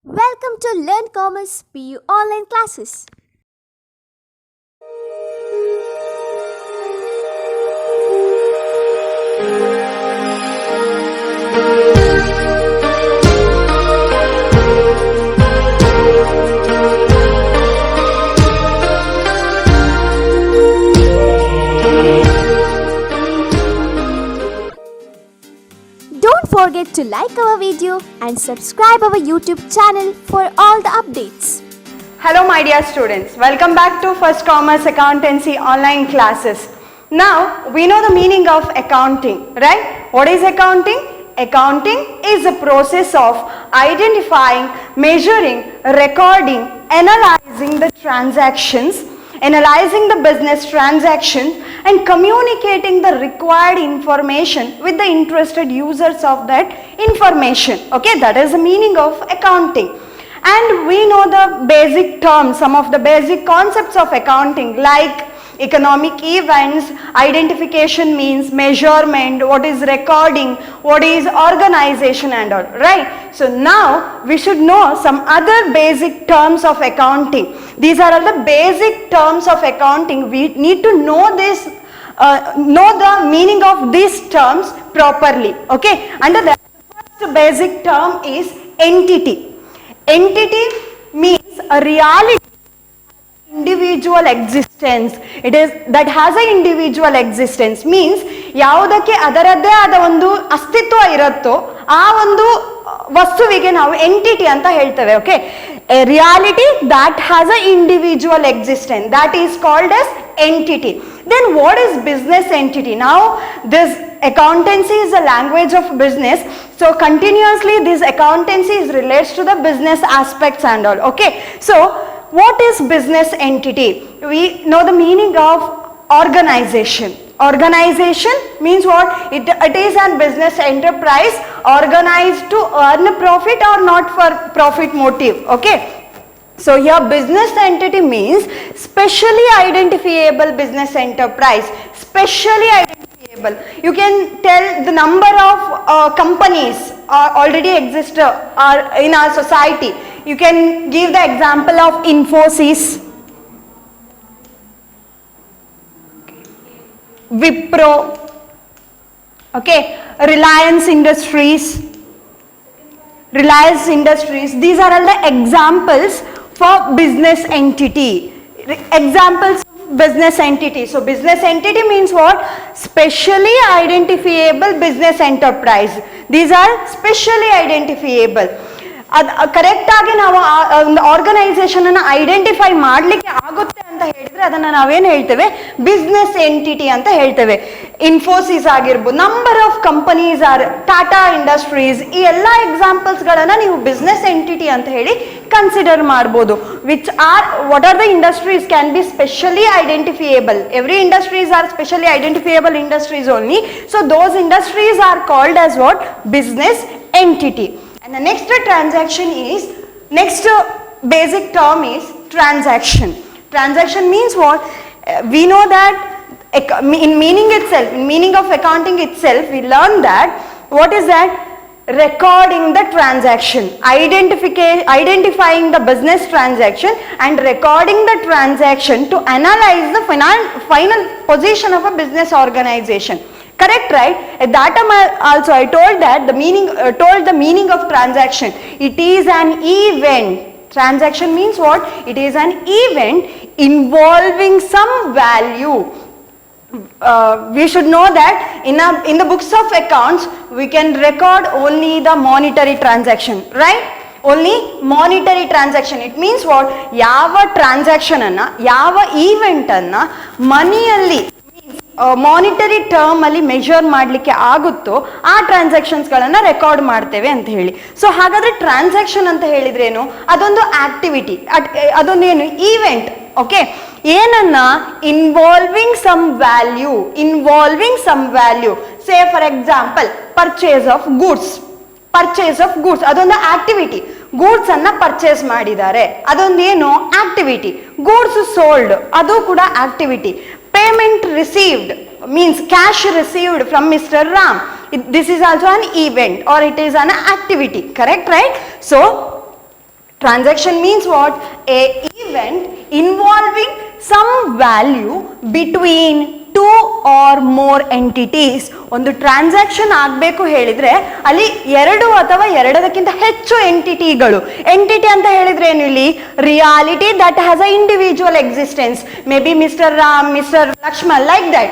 Welcome to Learn Commerce PU online classes. Don't forget to like our video and subscribe our YouTube channel for all the updates. Hello my dear students, welcome back to First Commerce Accountancy online classes. Now we know the meaning of accounting, right? What is accounting? Accounting is a process of identifying, measuring, recording, analyzing the transactions, analyzing the business transactions and communicating the required information with the interested users of that information. Okay, that is the meaning of accounting. And we know the basic terms, some of the basic concepts of accounting like economic events, identification means, measurement, what is recording, what is organization and all, right? So now we should know some other basic terms of accounting. These are all the basic terms of accounting. We need to know this, know the meaning of these terms properly, okay? Under that, the first basic term is entity. Entity means a reality, individual existence. It is that has an individual existence means ಯಾವುದಕ್ಕೆ ಅದರದ್ದೇ ಆದ ಒಂದು ಅಸ್ತಿತ್ವ ಇರುತ್ತೋ ಆ ಒಂದು ವಸ್ತುವಿಗೆ ನಾವು ಎಂಟಿಟಿ ಅಂತ ಹೇಳ್ತೇವೆ. Okay, a reality that has an individual existence, that is called as entity. Then what is business entity? Now this accountancy is a language of business, so continuously this accountancy is relates to the business aspects and all. Okay, so what is business entity? We know the meaning of organization. Organization means what? It is a business enterprise organized to earn profit or not for profit motive. Okay, so here business entity means specially identifiable business enterprise. Specially identifiable. You can tell the number of companies already exist in our society. You can give the example of Infosys, Wipro, okay, Reliance Industries. These are all the examples for business entity. Examples of business entity. So business entity means what? Specially identifiable business enterprise. These are specially identifiable. Correct ಆಗಿ ನಾವು ಒಂದು organisation ಅನ್ನು identify ಮಾಡಲಿಕ್ಕೆ ಆಗುತ್ತೆ ಅಂತ ಹೇಳಿದ್ರೆ ಅದನ್ನ ನಾವೇನು ಹೇಳ್ತೇವೆ? ಬಿಸ್ನೆಸ್ ಎಂಟಿಟಿ ಅಂತ ಹೇಳ್ತೇವೆ. ಇನ್ಫೋಸಿಸ್ ಆಗಿರ್ಬೋದು, number of companies or Tata industries, ಈ ಎಲ್ಲ ಎಕ್ಸಾಂಪಲ್ಸ್ ಗಳನ್ನ ನೀವು ಬಿಸ್ನೆಸ್ ಎಂಟಿಟಿ ಅಂತ ಹೇಳಿ ಕನ್ಸಿಡರ್ ಮಾಡಬಹುದು. Which are what are the industries can be specially identifiable. Every industries are specially identifiable industries only. So those industries are called as what? Business entity. And the next transaction is, next basic term is transaction. Transaction means what? We know that in meaning itself, in meaning of accounting itself, we learn that what is that? Recording the transaction, identifying the business transaction and recording the transaction to analyze the final position of a business organization. Correct, right? At that time also I told that the meaning of transaction. It is an event. Transaction means what? It is an event involving some value. We should know that in the books of accounts we can record only the monetary transaction, right? Only monetary transaction. It means what? ಯಾವ transaction ಅನ್ನ, ಯಾವ event ಅನ್ನ ಮನಿಯಲ್ಲಿ monetary term ಅಲ್ಲಿ measure ಮಾಡಲಿಕ್ಕೆ ಆಗುತ್ತೋ ಆ transactions ಗಳನ್ನ record ಮಾಡ್ತೇವೆ ಅಂತ ಹೇಳಿ. ಸೊ ಹಾಗಾದ್ರೆ ಟ್ರಾನ್ಸಾಕ್ಷನ್ ಅಂತ ಹೇಳಿದ್ರೇನು? ಅದೊಂದು ಆಕ್ಟಿವಿಟಿ, ಅದೊಂದೇನು? ಈವೆಂಟ್. ಓಕೆ, ಏನನ್ನ? Involving some value. Say for example purchase of goods. ಅದೊಂದು ಆಕ್ಟಿವಿಟಿ. ಗೂಡ್ಸ್ ಅನ್ನ ಪರ್ಚೇಸ್ ಮಾಡಿದ್ದಾರೆ, ಅದೊಂದೇನು? ಆಕ್ಟಿವಿಟಿ. ಗೂಡ್ಸ್ ಸೋಲ್ಡ್, ಅದು ಕೂಡ activity. Payment received means cash received from Mr. Ram. This is also an event or it is an activity. Correct, right? So Transaction means what? A event involving some value between two or more entities. ಒಂದು transaction ಆಗಬೇಕು ಹೇಳಿದ್ರೆ ಅಲ್ಲಿ ಎರಡು ಅಥವಾ ಎರಡಕ್ಕಿಂತ ಹೆಚ್ಚು ಎಂಟಿಟಿಗಳು. Entity ಅಂತ ಹೇಳಿದ್ರೆ ಏನು ಇಲ್ಲಿ? Reality that has a individual existence. May be mister Ram, mister Lakshman, like that.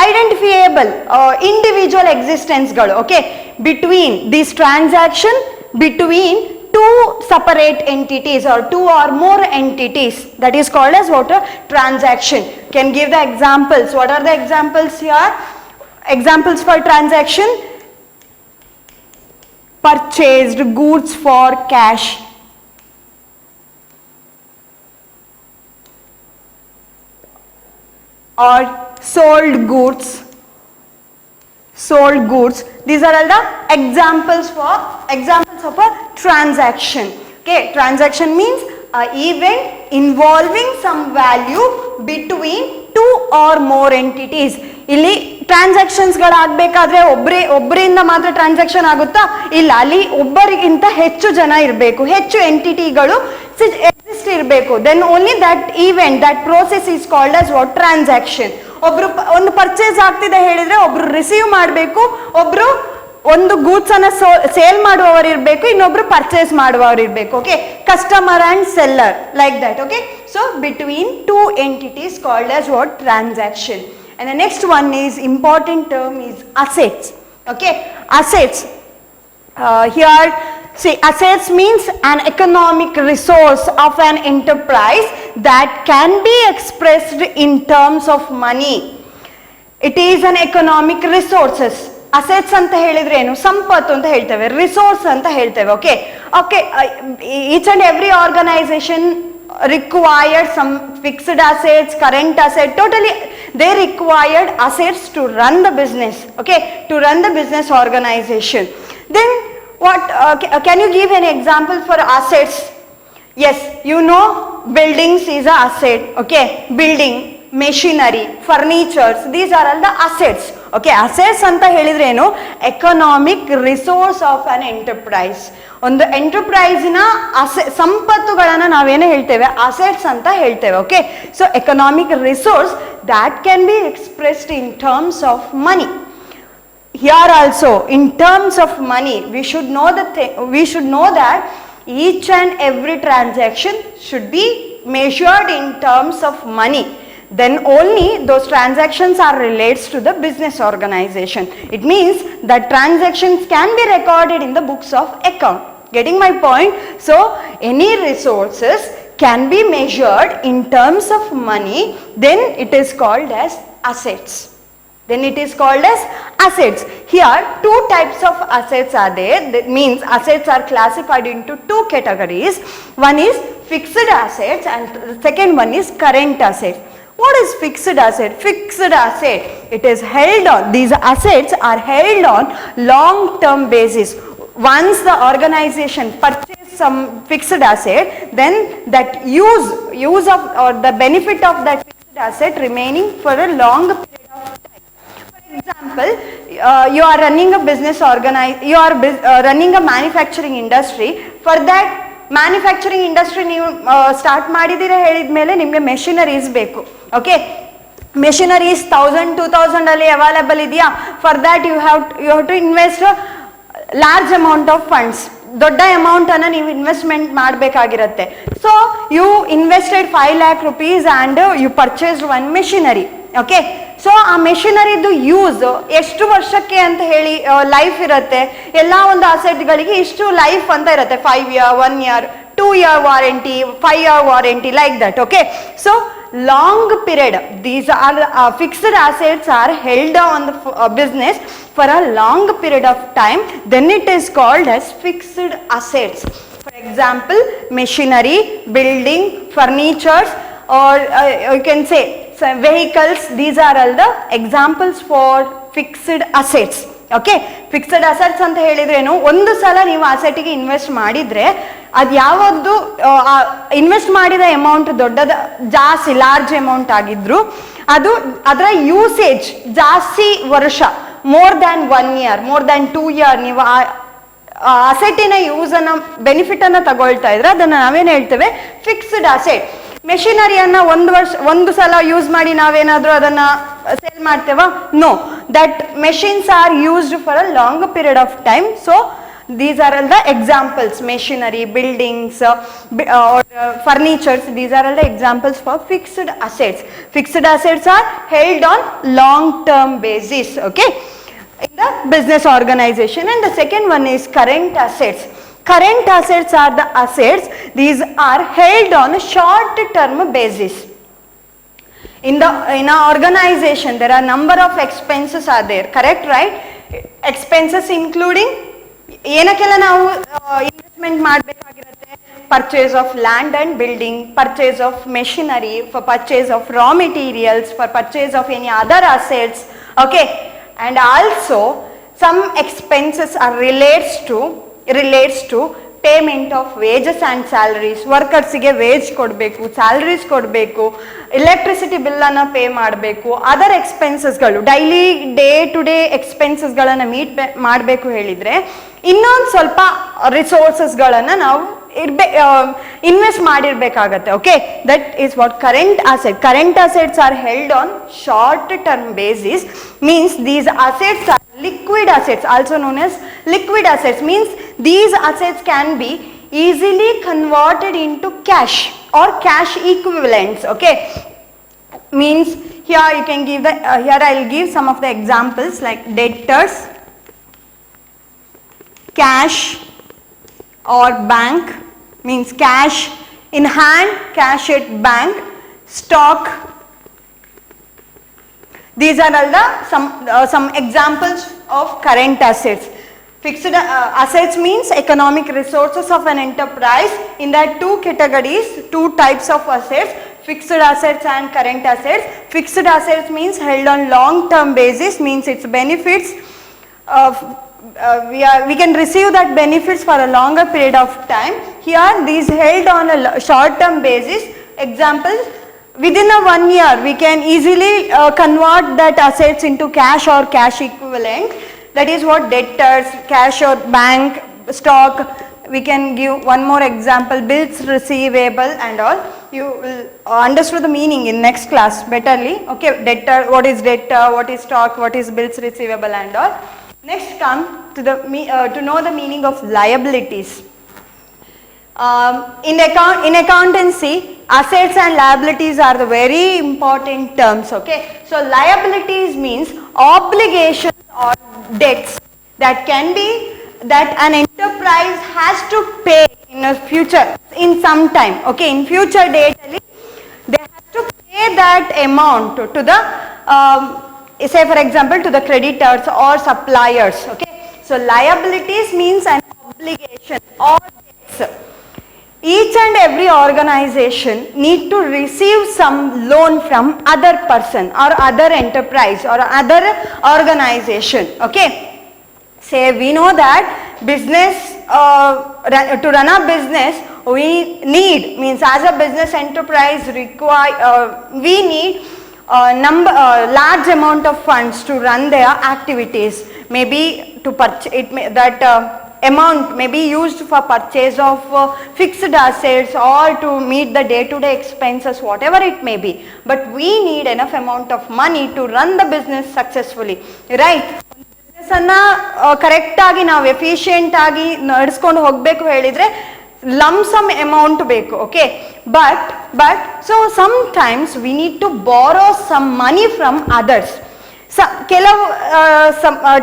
Identifiable individual ಎಕ್ಸಿಸ್ಟೆನ್ಸ್ಗಳು. Okay, between this transaction between two separate entities or two or more entities, that is called as what? A transaction. Can give the examples. What are the examples here? Examples for transaction: purchased goods for cash, or sold goods. These are all the examples of a transaction. Okay, transaction means an event involving some value between two or more entities. ಇಲ್ಲಿ transactions ಗಳಾಗಬೇಕಾದ್ರೆ ಒಬ್ಬರಿಂದ ಮಾತ್ರ transaction ಆಗುತ್ತಾ? ಇಲ್ಲ, ಅಲ್ಲಿ ಒಬ್ಬರಿಗಿಂತ ಹೆಚ್ಚು ಜನ ಇರಬೇಕು, ಹೆಚ್ಚು ಎಂಟಿಟಿಗಳು ಎಕ್ಸಿಸ್ಟ್ ಇರಬೇಕು. Then only that event, that process is called as what? Transaction. ಒಬ್ರು ಒಂದು ಪರ್ಚೇಸ್ ಆಗ್ತಿದೆ ಹೇಳಿದ್ರೆ ಒಬ್ರು ರಿಸೀವ್ ಮಾಡಬೇಕು, ಒಬ್ರು ಒಂದು ಗೂಡ್ಸ್ ಅನ್ನ ಸೇಲ್ ಮಾಡುವವರು ಇರಬೇಕು, ಇನ್ನೊಬ್ರು ಪರ್ಚೇಸ್ ಮಾಡುವವರು ಇರಬೇಕು. Okay, customer and seller, like that. Okay, so between two entities called as what? Transaction. And the next one is important term is assets. Okay, assets. Here, see, assets means an economic resource of an enterprise that can be expressed in terms of money. It is an economic resources. Assets ಅಂತ ಹೇಳಿದ್ರೆ ಏನು? ಸಂಪತ್ತು ಅಂತ ಹೇಳ್ತೇವೆ, resource ಅಂತ ಹೇಳ್ತೇವೆ. Okay okay, each and every organisation required some fixed assets, current asset, totally they required assets to run the business. Okay, to run the business organization. Then what, can you give an example for assets? Yes, you know buildings is a asset. Okay, building, machinery, furnitures, these are all the assets. Okay, assets anta helidre enu? Economic resource of an enterprise. ಒಂದು ಎಂಟರ್ಪ್ರೈಸಿನ ಸಂಪತ್ತುಗಳನ್ನು ನಾವೇನು ಹೇಳ್ತೇವೆ? Assets ಅಂತ ಹೇಳ್ತೇವೆ. Okay, so economic resource that can be expressed in terms of money. Here also in terms of money we should know that each and every transaction should be measured in terms of money. Then only those transactions are related to the business organization. It means that transactions can be recorded in the books of account. Getting my point? So any resources can be measured in terms of money, then it is called as assets. Here two types of assets are there. That means assets are classified into two categories. One is fixed assets and the second one is current assets. What is fixed asset? Fixed asset, it is held on, these assets are held on long term basis. Once the organization purchase some fixed asset, then that use of or the benefit of that fixed asset remaining for a long period of time. For example, you are running a business running a manufacturing industry. For that manufacturing industry ನೀವು start ಮಾಡಿದ್ದೀರಾ ಹೇಳಿದ್ಮೇಲೆ ನಿಮಗೆ machineries ಬೇಕು. Okay, machineries 1000-2000 ಅಲ್ಲಿ available ಇದೆಯಾ? For that you have to invest large amount of funds. ದೊಡ್ಡ amount ಅನ್ನ ನೀವು ಇನ್ವೆಸ್ಟ್ಮೆಂಟ್ ಮಾಡಬೇಕಾಗಿರುತ್ತೆ. So you invested 5 lakh rupees and you purchased one machinery. Okay, so ಆ ಮೆಷಿನರಿದು ಯೂಸ್ ಎಷ್ಟು ವರ್ಷಕ್ಕೆ ಅಂತ ಹೇಳಿ ಲೈಫ್ ಇರುತ್ತೆ. ಎಲ್ಲ ಒಂದು ಅಸೆಟ್ಗಳಿಗೆ ಇಷ್ಟು ಲೈಫ್ ಅಂತ ಇರುತ್ತೆ. 5 year, 1 year, 2 year warranty, 5 year warranty, like that. Okay, so long period, these are fixed assets are held on the business for a long period of time, then it is called as fixed assets. For example, machinery, building, furnitures, or you can say vehicles, these are all the examples for fixed assets. Okay, fixed assets ಅಂತ ಹೇಳಿದ್ರೇನು? ಒಂದು ಸಲ ನೀವು ಅಸೆಟ್ಗೆ invest ಮಾಡಿದ್ರೆ ಅದು ಯಾವತ್ತು invest ಮಾಡಿದ amount ಜಾಸ್ತಿ large amount ಆಗಿದ್ರು ಅದರ ಯೂಸೇಜ್ ಜಾಸ್ತಿ ವರ್ಷ, more than 1 year, more than 2 year ನೀವು ಅಸೆಟಿನ ಯೂಸ್ ಅನ್ನ ಬೆನಿಫಿಟ್ ಅನ್ನ ತಗೊಳ್ತಾ ಇದ್ರೆ ಅದನ್ನ ನಾವೇನ್ ಹೇಳ್ತೇವೆ, ಫಿಕ್ಸ್ಡ್ ಅಸೆಟ್. ಮೆಷಿನರಿಯನ್ನ ಒಂದು ಸಲ ಯೂಸ್ ಮಾಡಿ ನಾವೇನಾದ್ರೂ ಅದನ್ನ ಸೇಲ್ ಮಾಡ್ತೇವಾ? No, that machines are used for a long period of time. So these are all the examples: machinery, buildings, or furnitures. These are all the examples for fixed assets. Fixed assets are held on long term basis, okay, in the business organization. And the second one is current assets. Current assets are the assets, these are held on a short term basis. In a organization there are number of expenses are there, correct, right? Expenses including ಏನಕ್ಕೆಲ್ಲ ನಾವು investment ಮಾಡಬೇಕಾಗಿರುತ್ತೆ, purchase of land and building, purchase of machinery, for purchase of raw materials, for purchase of any other assets, okay. And also some expenses are relates to payment of wages and salaries. ವರ್ಕರ್ಸಿಗೆ wage ಕೊಡಬೇಕು, salaries ಕೊಡಬೇಕು, electricity ಬಿಲ್ಲನ್ನು pay ಮಾಡಬೇಕು, other ಎಕ್ಸ್ಪೆನ್ಸಸ್ಗಳು, daily day to day ಎಕ್ಸ್ಪೆನ್ಸಸ್ಗಳನ್ನು meet ಮಾಡಬೇಕು ಹೇಳಿದರೆ ಇನ್ನೊಂದು ಸ್ವಲ್ಪ ರಿಸೋರ್ಸಸ್ಗಳನ್ನು ನಾವು ಇನ್ವೆಸ್ಟ್ ಮಾಡಿರ್ಬೇಕಾಗತ್ತೆ, okay. That is what current asset. Current assets are held on short term basis, means these assets are liquid assets, also known as liquid assets. Means these assets can be easily converted into cash or cash equivalents, okay. Means here you can give the here I will give some of the examples like debtors, cash or bank, means cash in hand, cash at bank, stock. These are all the some examples of current assets. Fixed assets means economic resources of an enterprise. In that two categories, two types of assets, fixed assets and current assets. Fixed assets means held on long term basis, means its benefits we can receive that benefits for a longer period of time. Here these held on a short term basis. Examples, within a 1 year we can easily convert that assets into cash or cash equivalent. That is what debtors, cash or bank, stock. We can give one more example, bills receivable and all. You will understand the meaning in next class betterly, okay. Debtor, what is debtor, what is stock, what is bills receivable and all. Next come to know the meaning of liabilities. In accountancy, assets and liabilities are the very important terms, okay. So liabilities means obligations or debts that can be that an enterprise has to pay in a future, in some time, okay. In future date they have to pay that amount to the say for example to the creditors or suppliers, okay. So liabilities means an obligation or debts. Each and every organization need to receive some loan from other person or other enterprise or other organization, okay. Say we know that business to run a business we need, means as a business enterprise we need large amount of funds to run their activities. Maybe to purchase that amount may be used for purchase of fixed assets or to meet the day-to-day expenses, whatever it may be. But we need enough amount of money to run the business successfully, right? Business anna correct agi ನಾವು efficient ಆಗಿ ನಡೆಸ್ಕೊಂಡು ಹೋಗಬೇಕು ಹೇಳಿದ್ರೆ lump sum amount ಬೇಕು, okay. But so sometimes we need to borrow some money from others. ಕೆಲವು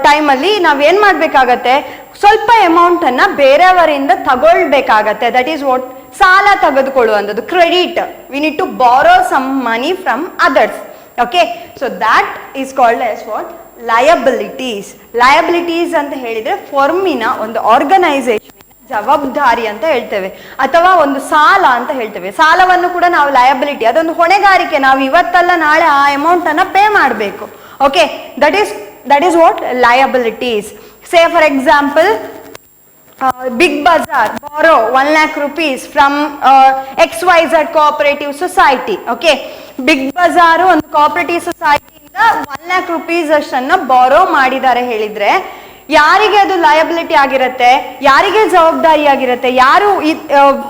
ಟೈಮಲ್ಲಿ ನಾವೇನು ಮಾಡಬೇಕಾಗತ್ತೆ, ಸ್ವಲ್ಪ ಅಮೌಂಟನ್ನು ಬೇರೆಯವರಿಂದ ತಗೊಳ್ಬೇಕಾಗತ್ತೆ. ದಟ್ ಈಸ್ ವಾಟ್ ಸಾಲ ತೆಗೆದುಕೊಳ್ಳುವಂಥದ್ದು, credit. We need to borrow some money from others, okay. So that is called as what liabilities. Liabilities ಅಂತ ಹೇಳಿದರೆ ಫರ್ಮಿನ ಒಂದು ಆರ್ಗನೈಸೇಷನ್ ಜವಾಬ್ದಾರಿ ಅಂತ ಹೇಳ್ತೇವೆ, ಅಥವಾ ಒಂದು ಸಾಲ ಅಂತ ಹೇಳ್ತೇವೆ. ಸಾಲವನ್ನು ಕೂಡ ನಾವು ಲಯಬಿಲಿಟಿ, ಅದೊಂದು ಹೊಣೆಗಾರಿಕೆ, ನಾವು ಇವತ್ತಲ್ಲ ನಾಳೆ ಆ ಅಮೌಂಟನ್ನು ಪೇ ಮಾಡಬೇಕು, okay. That is what liabilities. Say for example Big Bazaar borrow 1 lakh rupees from XYZ cooperative society, okay. Big Bazaar ಒಂದು cooperative society ಇಂದ 1 lakh rupees ಅಷ್ಟನ್ನ borrow ಮಾಡಿದ್ದಾರೆ ಹೇಳಿದ್ರೆ ಯಾರಿಗೆ ಅದು ಲಯಬಿಲಿಟಿ ಆಗಿರುತ್ತೆ, ಯಾರಿಗೆ ಜವಾಬ್ದಾರಿ ಆಗಿರುತ್ತೆ, ಯಾರು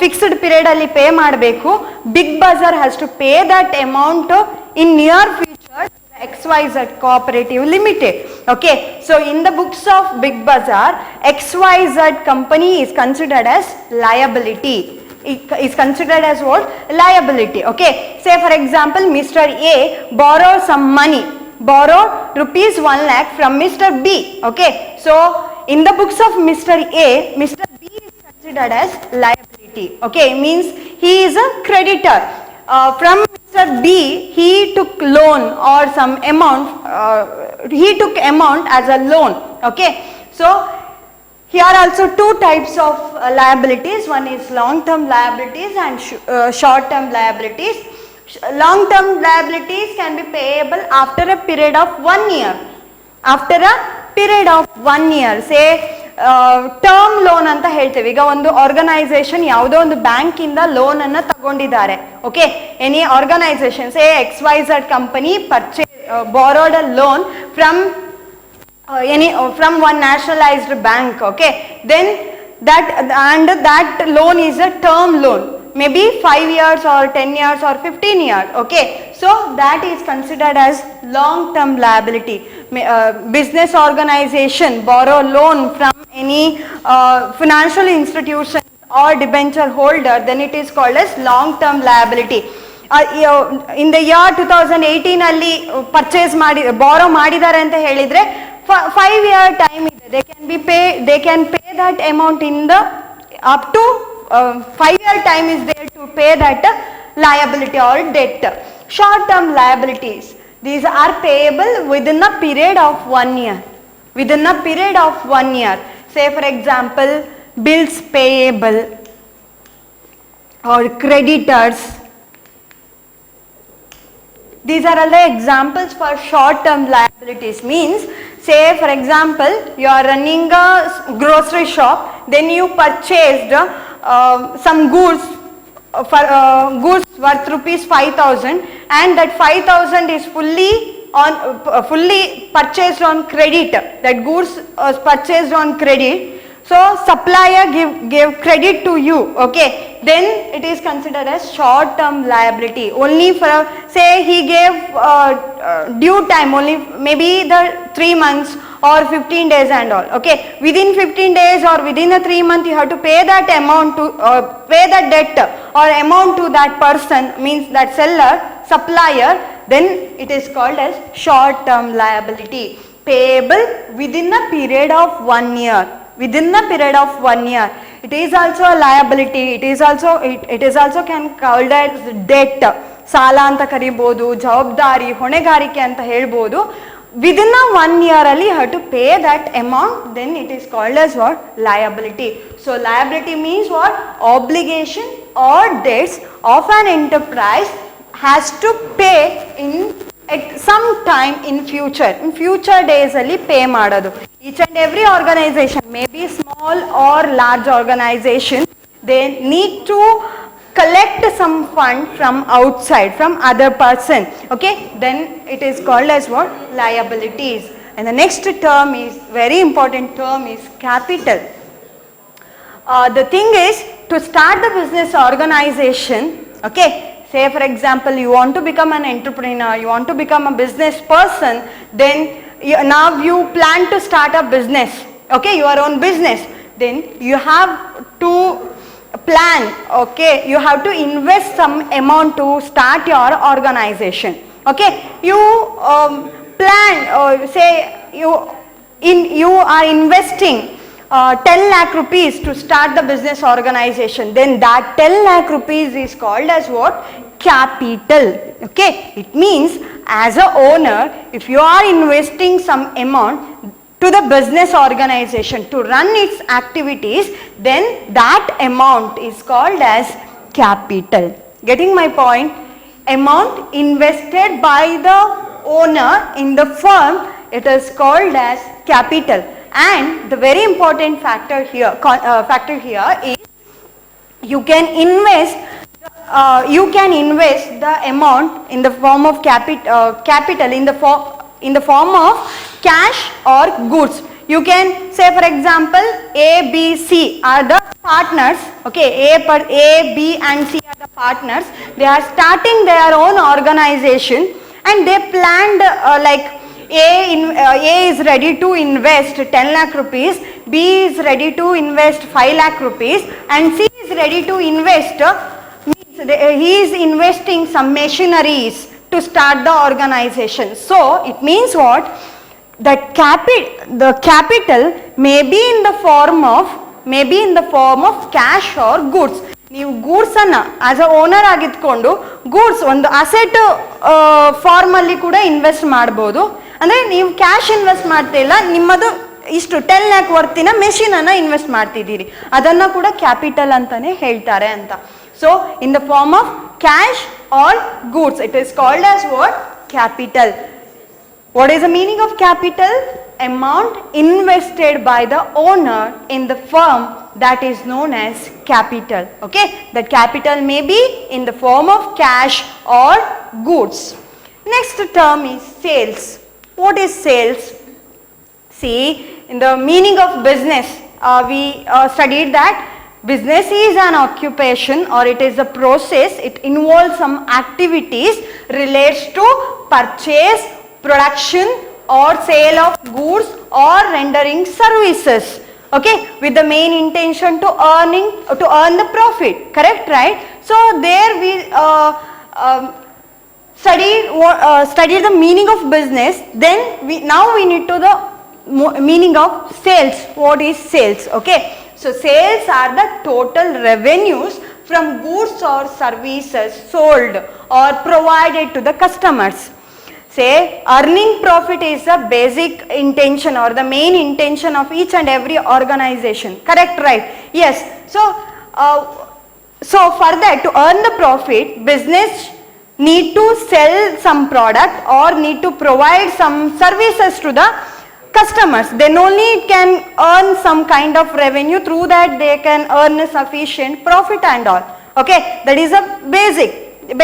ಫಿಕ್ಸ್ಡ್ ಪೀರಿಯಡ್ ಅಲ್ಲಿ ಪೇ ಮಾಡಬೇಕು? Big Bazaar has to pay that amount in near future XYZ Cooperative Limited. Okay, so in the books of Big Bazaar, XYZ company is considered as liability. It is considered as what? Liability. Okay, say for example, Mr. A borrowed some money, borrowed rupees 1 lakh from Mr. B. Okay, so in the books of Mr. A, Mr. B is considered as liability. Okay, means he is a creditor. From Mr. B, he took loan or some amount, he took amount as a loan. Okay, so here also two types of liabilities. One is long-term liabilities and short-term liabilities. Long-term liabilities can be payable after a period of 1 year. After a period of 1 year, say term loan ಅಂತ ಹೇಳ್ತೇವೆ. ಈಗ ಒಂದು organisation ಯಾವುದೋ ಒಂದು bank ಇಂದ loan ಅನ್ನ ತಗೊಂಡಿದ್ದಾರೆ. Okay, any organisation say XYZ company borrowed a loan from one nationalized bank. Okay, then that loan is a term loan, maybe 5 years or 10 years or 15 years. Okay, so that is considered as long term liability. Business organization borrow loan from any financial institution or debenture holder, then it is called as long term liability. In the year 2018 ಅಲ್ಲಿ purchase ಬಾರೋ ಮಾಡಿದ್ದಾರೆ ಅಂತ ಹೇಳಿದ್ರೆ 5 year time ಇದೆ. they can pay that amount in the up to 5 year time is there to pay that liability or debt. Short term liabilities, these are payable within a period of 1 year. Within a period of 1 year, say for example, bills payable or creditors. These are all the examples for short term liabilities. Means, say for example, you are running a grocery shop, then you purchased some goods for goods worth rupees 5,000, and that 5,000 is fully purchased on credit. That goods was purchased on credit. So supplier gave credit to you. Okay, then it is considered as short term liability. Only for, say he gave due time only maybe the 3 months or 15 days and all. Okay, within 15 days or within a 3 month you have to pay that amount to pay that debt or amount to that person, means that seller, supplier, then it is called as short term liability, payable within a period of 1 year. Within a period of 1 year, it is also a liability. It is also can called as debt. ಸಾಲ ಅಂತ ಕರಿಬಹುದು, ಜವಾಬ್ದಾರಿ, ಹೊಣೆಗಾರಿಕೆ ಅಂತ ಹೇಳ್ಬೋದು. Within a 1 year ಅಲ್ಲಿ you have to pay that amount, then it is called as what? Liability. So liability means what? Obligation or debts of an enterprise has to pay in at some time in future days ಅಲ್ಲಿ pay ಮಾಡೋದು. Each and every organization, maybe small or large organization, they need to collect some fund from outside, from other person. Okay, then it is called as what? Liabilities. And the next term is very important term is capital. The thing is, to start the business organization, okay, say for example you want to become an entrepreneur, you want to become a business person, then now you plan to start a business, okay, your own business, then you have to plan, okay, you have to invest some amount to start your organization. Okay, you plan, say you are investing 10 lakh rupees to start the business organization, then that 10 lakh rupees is called as what? Capital. Okay, it means as a owner, if you are investing some amount to the business organization to run its activities, then that amount is called as capital. Getting my point? Amount invested by the owner in the firm, it is called as capital. And the very important factor here is you can invest the amount in the form of capital in the form of cash or goods. You can say, for example, A, B, C are the partners. Okay, A, B and C are the partners. They are starting their own organization and they planned A is ready to invest 10 lakh rupees, B is ready to invest 5 lakh rupees and C is ready to invest, he is investing some machineries to start the organization. So it means what? The capital may be in the form of cash or goods. ನೀವು goods ಅನ್ನ as a owner ಆಗಿದ್ಕೊಂಡು goods ಒಂದು asset form ಅಲ್ಲಿ ಕೂಡ invest ಮಾಡ್ಬೋದು. ಅಂದ್ರೆ ನೀವು cash invest ಮಾಡ್ತಿಲ್ಲ, ನಿಮ್ಮದು ಇಷ್ಟು 10 lakh ವರ್ತಿನ ಮೆಷಿನ್ ಅನ್ನ ಇನ್ವೆಸ್ಟ್ ಮಾಡ್ತಿದ್ದೀರಿ, ಅದನ್ನ ಕೂಡ ಕ್ಯಾಪಿಟಲ್ ಅಂತಾನೆ ಹೇಳ್ತಾರೆ ಅಂತ. So in the form of cash or goods it is called as what? Capital. What is the meaning of capital? Amount invested by the owner in the firm, that is known as capital. Okay, that capital may be in the form of cash or goods. Next term is sales. What is sales? See, in the meaning of business, we studied that business is an occupation or it is a process. It involves some activities relates to purchase, production or sale of goods or rendering services, okay, with the main intention to earn the profit. Correct, right? So there we study the meaning of business. Then now we need to the meaning of sales. What is sales? Okay, so sales are the total revenues from goods or services sold or provided to the customers. Say earning profit is the basic intention or the main intention of each and every organization. Correct, right? Yes. So for that, to earn the profit, business need to sell some product or need to provide some services to the customers. Then only it can earn some kind of revenue. Through that they can earn a sufficient profit and all. Okay, that is a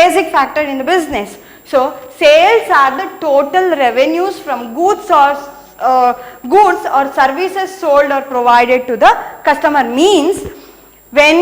basic factor in the business. So sales are the total revenues from goods or services sold or provided to the customer. Means when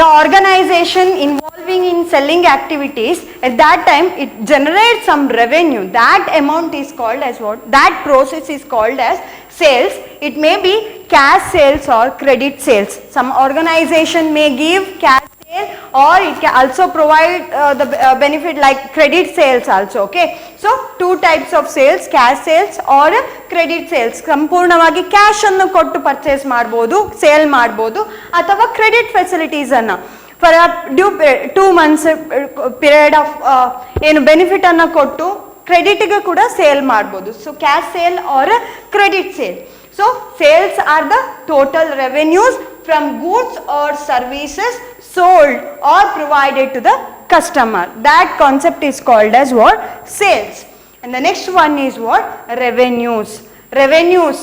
the organization involving in selling activities, at that time it generates some revenue. That amount is called as what? That process is called as sales. It may be cash sales or credit sales. Some organization may give cash sale or it can also provide the benefit like credit sales also. Okay, so two types of sales, cash sales or credit sales. ಸಂಪೂರ್ಣವಾಗಿ cash ಅನ್ನು ಕೊಟ್ಟು purchase ಮಾಡಬಹುದು, sale ಮಾಡಬಹುದು, ಅಥವಾ credit facilities ಅನ್ನ for 2 months period of ಏನು benefit ಅನ್ನ ಕೊಟ್ಟು ಕ್ರೆಡಿಟ್ಗೆ ಕೂಡ ಸೇಲ್ ಮಾಡಬಹುದು. So cash sale R credit sale. So sales are the total revenues from goods or services sold or provided to the customer. That concept is called as what? Sales. And the next one is what? Revenues. Revenues.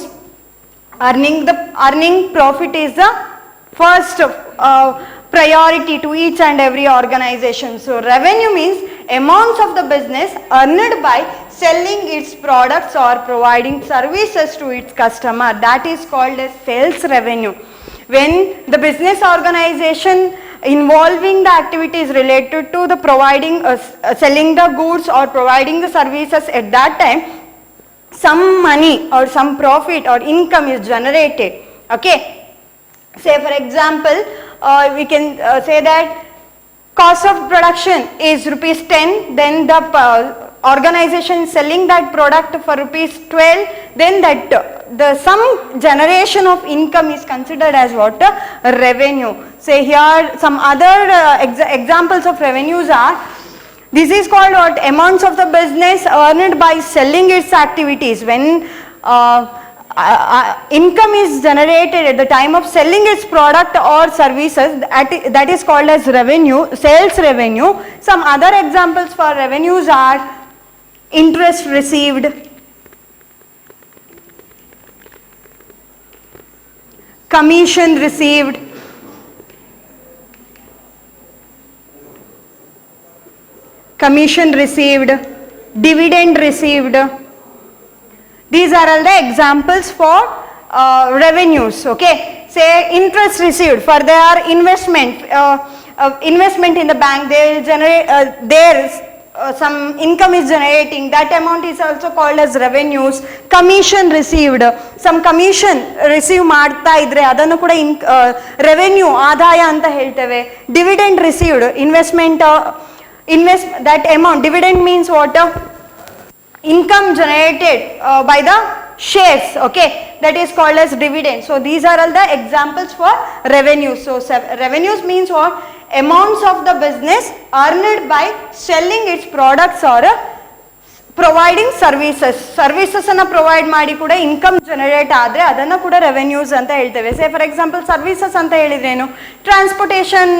Earning profit is the first priority to each and every organization. So revenue means amounts of the business earned by selling its products or providing services to its customer. That is called as sales revenue. When the business organization involving the activities related to the providing selling the goods or providing the services, at that time some money or some profit or income is generated. Okay, say for example we can say that cost of production is rupees 10, then the organization selling that product for rupees 12, then that the some generation of income is considered as what? Revenue. Say here some other examples of revenues are, this is called what? Amounts of the business earned by selling its activities. When income is generated at the time of selling its product or services, that is called as revenue, sales revenue. Some other examples for revenues are interest received, commission received, dividend received. These are all the examples for revenues. Okay, say interest received for their investment in the bank, they will generate some income is generating, that amount is also called as revenues. Commission received, some commission receive ಮಾಡ್ತಾ ಇದ್ರೆ ಅದನ್ನು ಕೂಡ revenue ಆದಾಯ ಅಂತ ಹೇಳ್ತೇವೆ. Dividend received, that amount, dividend means what? Income generated by the shares, okay, that is called as dividend. So these are all the examples for revenues. So revenues means what? Amounts of the business earned by selling its products or providing services ಅನ್ನ provide ಮಾಡಿ ಕೂಡ income generate ಆದರೆ ಅದನ್ನು ಕೂಡ revenues ಅಂತ ಹೇಳ್ತೇವೆ. ಸೇ for example services ಅಂತ ಹೇಳಿದ್ರೇನು, transportation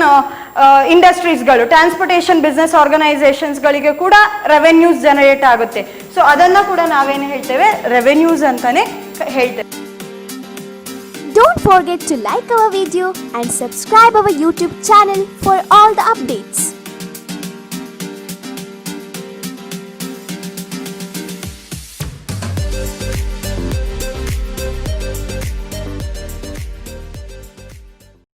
ಇಂಡಸ್ಟ್ರೀಸ್ಗಳು, transportation business ಆರ್ಗನೈಸೇಷನ್ಸ್ಗಳಿಗೆ ಕೂಡ ರೆವೆನ್ಯೂಸ್ ಜನರೇಟ್ ಆಗುತ್ತೆ. ಸೊ ಅದನ್ನು ಕೂಡ ನಾವೇನು ಹೇಳ್ತೇವೆ, ರೆವೆನ್ಯೂಸ್ ಅಂತಾನೆ ಹೇಳ್ತೇವೆ. Don't forget to like our video and subscribe our YouTube channel for all the updates.